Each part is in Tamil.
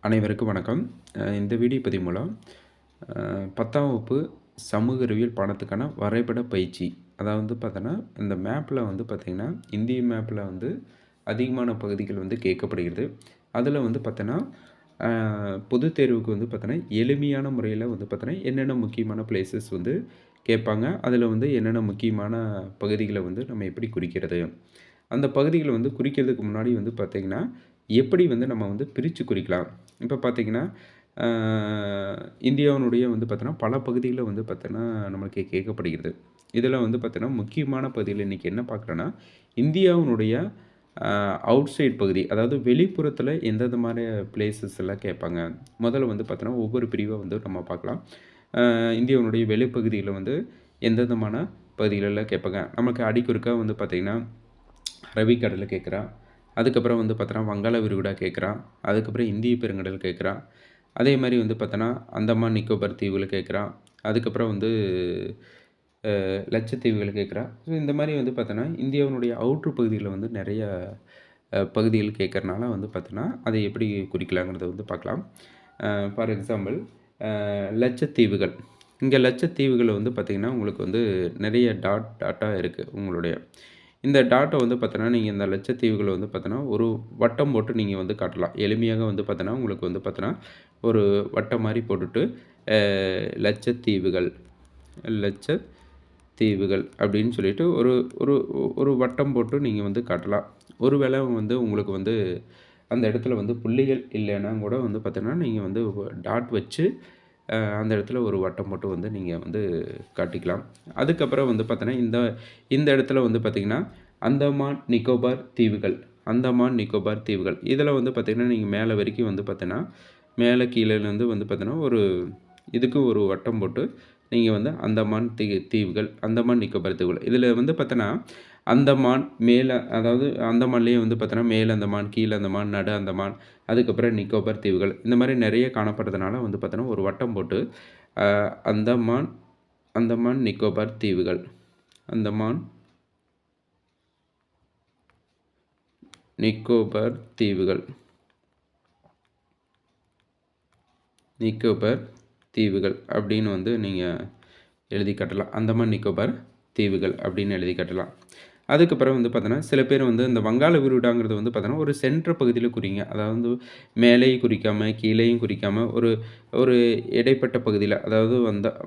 அனைவருக்கும் வணக்கம். இந்த வீடியோ பதிவு மூலம் 10ஆம் வகுப்பு சமூக அறிவியல் பாடத்துக்கான வரைபட பயிற்சி. அதாவது பார்த்தோன்னா, இந்த மேப்பில் வந்து பார்த்திங்கன்னா, இந்திய மேப்பில் வந்து அதிகமான பகுதிகள் வந்து கேட்கப்படுகிறது. அதில் வந்து பார்த்தோன்னா, பொதுத் தேர்வுக்கு வந்து பார்த்தோன்னா, எளிமையான முறையில் வந்து பார்த்தோன்னா, என்னென்ன முக்கியமான பிளேஸஸ் வந்து கேட்பாங்க. அதில் வந்து என்னென்ன முக்கியமான பகுதிகளை வந்து நம்ம எப்படி குறிக்கிறது? அந்த பகுதிகளை வந்து குறிக்கிறதுக்கு முன்னாடி வந்து பார்த்திங்கன்னா, எப்படி வந்து நம்ம வந்து பிரித்து குறிக்கலாம்? இப்போ பார்த்திங்கன்னா, இந்தியாவினுடைய வந்து பார்த்தோன்னா, பல பகுதிகளில் வந்து பார்த்தோன்னா, நம்மளுக்கு கேட்கப்படுகிறது. இதில் வந்து பார்த்தோன்னா, முக்கியமான பகுதிகள் இன்றைக்கி என்ன பார்க்குறோன்னா, இந்தியாவினுடைய அவுட் சைட் பகுதி, அதாவது வெளிப்புறத்தில் எந்தெந்த மாதிரி பிளேஸஸ் எல்லாம் கேட்பாங்க. முதல்ல வந்து பார்த்தோன்னா, ஒவ்வொரு பிரிவாக வந்து நம்ம பார்க்கலாம். இந்தியாவினுடைய வெளிப்பகுதியில் வந்து எந்தெந்தமான பகுதிகளெல்லாம் கேட்பாங்க. நமக்கு அடிக்குறுக்கா வந்து பார்த்திங்கன்னா, அரபிக்கடலை கேட்குறான். அதுக்கப்புறம் வந்து பார்த்தோன்னா, வங்காள விரிகுடா கேட்குறான். அதுக்கப்புறம் இந்திய பெருங்கடல் கேட்குறான். அதே மாதிரி வந்து பார்த்தோன்னா, அந்தமான் நிக்கோபார் தீவுகள கேட்குறான். அதுக்கப்புறம் வந்து லட்சத்தீவுகள் கேட்குறான். ஸோ இந்த மாதிரி வந்து பார்த்தோன்னா, இந்தியாவினுடைய அவுட்ரு பகுதிகளில் வந்து நிறைய பகுதிகள் கேட்கறனால வந்து பார்த்தோன்னா, அதை எப்படி குறிக்கலாங்கிறத வந்து பார்க்கலாம். ஃபார் எக்ஸாம்பிள் லட்சத்தீவுகள். இங்கே லட்சத்தீவுகள் வந்து பார்த்திங்கன்னா, உங்களுக்கு வந்து நிறைய டாட்டாக இருக்குது உங்களுடைய. இந்த டாட்டை வந்து பார்த்தோன்னா, நீங்கள் இந்த லட்சத்தீவுகளை வந்து பார்த்தோன்னா, ஒரு வட்டம் போட்டு நீங்கள் வந்து காட்டலாம். எளிமையாக வந்து பார்த்தோன்னா, உங்களுக்கு வந்து பார்த்தோன்னா, ஒரு வட்டம் மாதிரி போட்டுட்டு லட்சத்தீவுகள் லட்சத்தீவுகள் அப்படின்னு சொல்லிட்டு ஒரு ஒரு ஒரு வட்டம் போட்டு நீங்கள் வந்து காட்டலாம். ஒரு வேளை வந்து உங்களுக்கு வந்து அந்த இடத்துல வந்து புள்ளிகள் இல்லைன்னா கூட வந்து பார்த்தோன்னா, நீங்கள் வந்து டாட் வச்சு அந்த இடத்துல ஒரு வட்டம் போட்டு வந்து நீங்கள் வந்து காட்டிக்கலாம். அதுக்கப்புறம் வந்து பார்த்தோன்னா, இந்த இடத்துல வந்து பார்த்திங்கன்னா, அந்தமான் நிக்கோபார் தீவுகள் அந்தமான் நிக்கோபார் தீவுகள் இதில் வந்து பார்த்திங்கன்னா, நீங்கள் மேலே வரைக்கும் வந்து பார்த்தோன்னா, மேலே கீழேருந்து வந்து பார்த்தோன்னா, ஒரு இதுக்கு ஒரு வட்டம் போட்டு நீங்கள் வந்து அந்தமான் தீவுகள் அந்தமான் நிக்கோபார் தீவுகள் இதில் வந்து பார்த்தோன்னா, அந்தமான் மேலே, அதாவது அந்தமான்லேயே வந்து பார்த்தோன்னா, மேல் அந்தமான், கீழ் அந்தமான், நடு அந்தமான், அதுக்கப்புறம் நிக்கோபார் தீவுகள் இந்த மாதிரி நிறைய காணப்படுறதுனால வந்து பார்த்தோன்னா, ஒரு வட்டம் போட்டு அந்தமான் அந்தமான் நிக்கோபார் தீவுகள் அந்தமான் நிக்கோபார் தீவுகள் நிக்கோபார் தீவுகள் அப்படின்னு வந்து நீங்கள் எழுதி காட்டலாம். அந்தமான் நிக்கோபார் தீவுகள் அப்படின்னு எழுதி காட்டலாம். அதுக்கப்புறம் வந்து பார்த்தோன்னா, சில பேர் வந்து இந்த வங்காள விரிகுடாங்கிறது வந்து பார்த்தோன்னா, ஒரு சென்ட்ரு பகுதியில் குறிங்க. அதாவது மேலேயும் குறிக்காமல் கீழேயும் குறிக்காமல் ஒரு ஒரு இடைப்பட்ட பகுதியில், அதாவது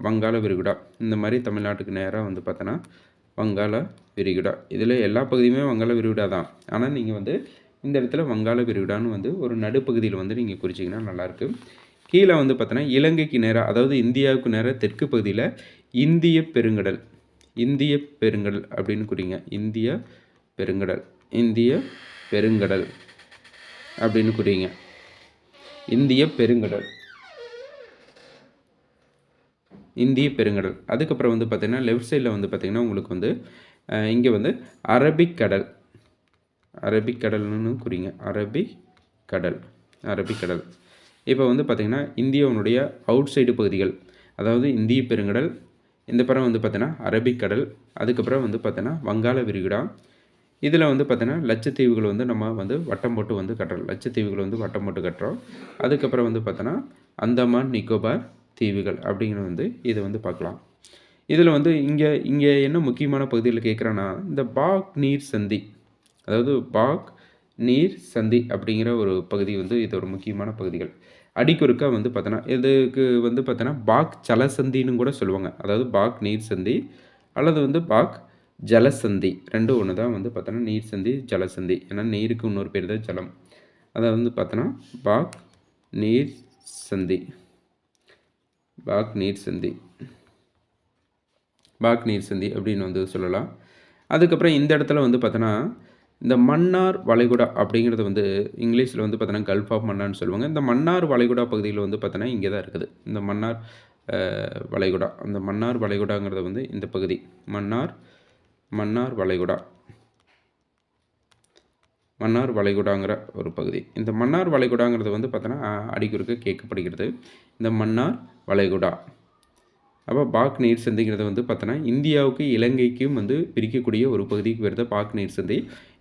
வங்காள விரிகுடா இந்த மாதிரி தமிழ்நாட்டுக்கு நேராக வந்து பார்த்தோன்னா, வங்காள விரிகுடா இதில் எல்லா பகுதியுமே வங்காள விரிகுடா தான். ஆனால் நீங்கள் வந்து இந்த இடத்துல வங்காள விரிகுடான்னு வந்து ஒரு நடுப்பகுதியில் வந்து நீங்கள் குறிச்சிங்கன்னா நல்லாயிருக்கு. கீழே வந்து பார்த்தோன்னா, இலங்கைக்கு நேராக, அதாவது இந்தியாவுக்கு நேராக தெற்கு பகுதியில் இந்திய பெருங்கடல் இந்திய பெருங்கடல் அப்படின்னு குறிங்க. இந்திய பெருங்கடல் இந்திய பெருங்கடல் அப்படின்னு குறிங்க. இந்திய பெருங்கடல் இந்திய பெருங்கடல். அதுக்கப்புறம் வந்து பார்த்திங்கன்னா, லெஃப்ட் சைடில் வந்து பார்த்திங்கன்னா, உங்களுக்கு வந்து இங்கே வந்து அரபிக்கடல் அரபிக்கடல்னு குறிங்க. அரபிக்கடல். இப்போ வந்து பார்த்திங்கன்னா, இந்தியாவினுடைய அவுட் சைடு பகுதிகள், அதாவது இந்திய பெருங்கடல், இந்த புறம் வந்து பார்த்தோன்னா அரபிக்கடல், அதுக்கப்புறம் வந்து பார்த்தோன்னா வங்காள விரிகுடா, இதில் வந்து பார்த்தோன்னா லட்சத்தீவுகள் வந்து நம்ம வந்து வட்டம் போட்டு வந்து கட்டுறோம். லட்சத்தீவுகள் வந்து வட்டம் போட்டு கட்டுறோம். அதுக்கப்புறம் வந்து பார்த்தோன்னா அந்தமான் நிக்கோபார் தீவுகள் அப்படிங்கிறது வந்து இதை வந்து பார்க்கலாம். இதில் வந்து இங்கே என்ன முக்கியமான பகுதியில் கேட்குறேன்னா, இந்த பாக் நீர் சந்தி, அதாவது பாக் நீர் சந்தி அப்படிங்கிற ஒரு பகுதி வந்து இதோட முக்கியமான பகுதிகள். அடிக்குறுக்கா வந்து பார்த்தோன்னா, இதுக்கு வந்து பார்த்தோன்னா பாக் ஜலசந்தின்னு கூட சொல்லுவாங்க. அதாவது பாக் நீர் சந்தி அல்லது வந்து பாக் ஜலசந்தி, ரெண்டும் ஒன்று தான். வந்து பார்த்தோன்னா நீர் சந்தி, ஜலசந்தி. ஏன்னா நீருக்கு இன்னொரு பேர் தான் ஜலம். அதை வந்து பார்த்தோன்னா பாக் நீர் சந்தி பாக் நீர் சந்தி பாக் நீர் சந்தி அப்படின்னு வந்து சொல்லலாம். அதுக்கப்புறம் இந்த இடத்துல வந்து பார்த்தோன்னா, இந்த மன்னார் வளைகுடா அப்படிங்கிறது வந்து இங்கிலீஷில் வந்து பார்த்தோன்னா கல்ஃப் ஆஃப் மன்னார்னு சொல்லுவாங்க. இந்த மன்னார் வளைகுடா பகுதியில் வந்து பார்த்தோன்னா இங்கே தான் இருக்குது இந்த மன்னார் வளைகுடா. அந்த மன்னார் வளைகுடாங்கிறது வந்து இந்த பகுதி மன்னார் வளைகுடாங்கிற ஒரு பகுதி. இந்த மன்னார் வளைகுடாங்கிறது வந்து பார்த்தோன்னா அடிக்குறுக்க கேட்கப்படுகிறது. இந்த மன்னார் வளைகுடா. அப்போ பாக் நீர் சந்திங்கிறது வந்து பார்த்தோன்னா, இந்தியாவுக்கு இலங்கைக்கும் வந்து பிரிக்கக்கூடிய ஒரு பகுதிக்கு வருது பாக் நீர் சந்தி.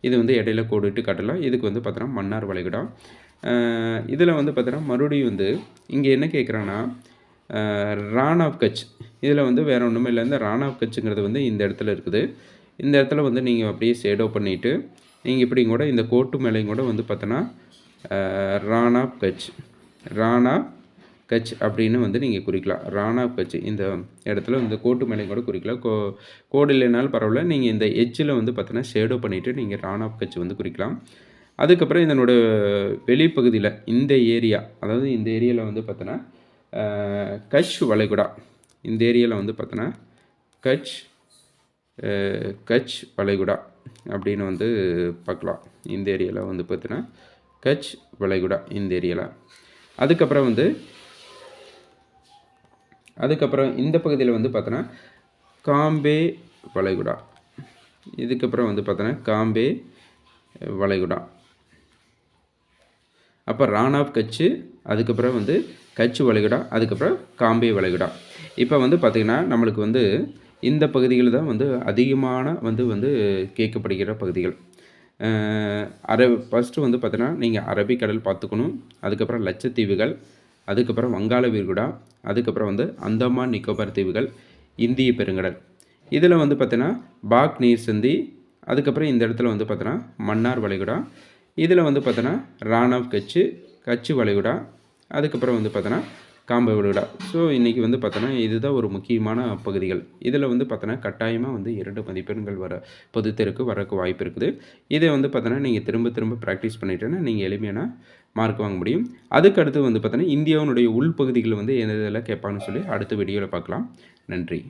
இது வந்து இடையில கோடிட்டு காட்டலாம். இதுக்கு வந்து பார்த்தோன்னா மன்னார் வளைகுடா. இதில் வந்து பார்த்தீங்கன்னா மறுபடியும் வந்து இங்கே என்ன கேட்குறாங்கன்னா ரான் ஆஃப் கட்ச். இதில் வந்து வேறு ஒன்றுமே இல்லை. இந்த ரான் ஆஃப் கட்சுங்கிறது வந்து இந்த இடத்துல இருக்குது. இந்த இடத்துல வந்து நீங்கள் அப்படியே ஷேடோ பண்ணிவிட்டு நீங்கள் இப்படி கூட இந்த கோட்டு மேலேயும் கூட வந்து பார்த்தோன்னா ரான் ஆஃப் கட்ச், ரான் ஆஃப் கட்ச் அப்படின்னு வந்து நீங்கள் குறிக்கலாம். ரான் ஆஃப் கட்ச் இந்த இடத்துல இந்த கோட்டு மேலேயும் கூட குறிக்கலாம். கோடு இல்லைனாலும் பரவாயில்ல. நீங்கள் இந்த எட்ஜில் வந்து பார்த்தோன்னா ஷேடோ பண்ணிவிட்டு நீங்கள் ரான் ஆஃப் கட்ச் வந்து குறிக்கலாம். அதுக்கப்புறம் இதனோட வெளிப்பகுதியில் இந்த ஏரியா, அதாவது இந்த ஏரியாவில் வந்து பார்த்தோன்னா கட்ச் வளைகுடா, இந்த ஏரியாவில் வந்து பார்த்தோன்னா கட்ச் வளைகுடா அப்படின்னு வந்து பார்க்கலாம். இந்த ஏரியாவில் வந்து பார்த்தோன்னா கட்ச் வளைகுடா இந்த ஏரியாவில். அதுக்கப்புறம் இந்த பகுதியில் வந்து பார்த்தோன்னா காம்பே வளைகுடா. இதுக்கப்புறம் வந்து பார்த்தோன்னா காம்பே வளைகுடா. அப்போ ரான் ஆஃப் கட்சு, அதுக்கப்புறம் வந்து கட்ச் வளைகுடா, அதுக்கப்புறம் காம்பே வளைகுடா. இப்போ வந்து பார்த்திங்கன்னா நம்மளுக்கு வந்து இந்த பகுதிகள் தான் வந்து அதிகமான வந்து கேட்கப்படுகிற பகுதிகள். ஃபஸ்ட்டு வந்து பார்த்தீங்கன்னா நீங்கள் அரபிக்கடல் பார்த்துக்கணும். அதுக்கப்புறம் லட்சத்தீவுகள், அதுக்கப்புறம் வங்காள விரிகுடா, அதுக்கப்புறம் வந்து அந்தமான் நிக்கோபார் தீவுகள், இந்திய பெருங்கடல். இதில் வந்து பார்த்தீங்கன்னா பாக் நீர் சந்தி, அதுக்கப்புறம் இந்த இடத்துல வந்து பார்த்தீங்கன்னா மன்னார் வளைகுடா. இதில் வந்து பார்த்தோன்னா ரான் ஆஃப் கட்சு, கட்ச் வளைகுடா, அதுக்கப்புறம் வந்து பார்த்தோன்னா காம்பே வளைகுடா. ஸோ இன்றைக்கி வந்து பார்த்தோன்னா இதுதான் ஒரு முக்கியமான பகுதிகள். இதில் வந்து பார்த்தோன்னா கட்டாயமாக வந்து 2 மதிப்பெண்கள் பொதுத்தேர்வுக்கு வரக்கு வாய்ப்பு இருக்குது. இதை வந்து பார்த்தோன்னா நீங்கள் திரும்ப ப்ராக்டிஸ் பண்ணிட்டேன்னா நீங்கள் எளிமையான மார்க் வாங்க முடியும். அதுக்கு அடுத்து வந்து பார்த்தோன்னா இந்தியாவினுடைய உள்பகுதிகள் வந்து எந்த இதில் கேட்பாங்கன்னு சொல்லி அடுத்த வீடியோவில் பார்க்கலாம். நன்றி.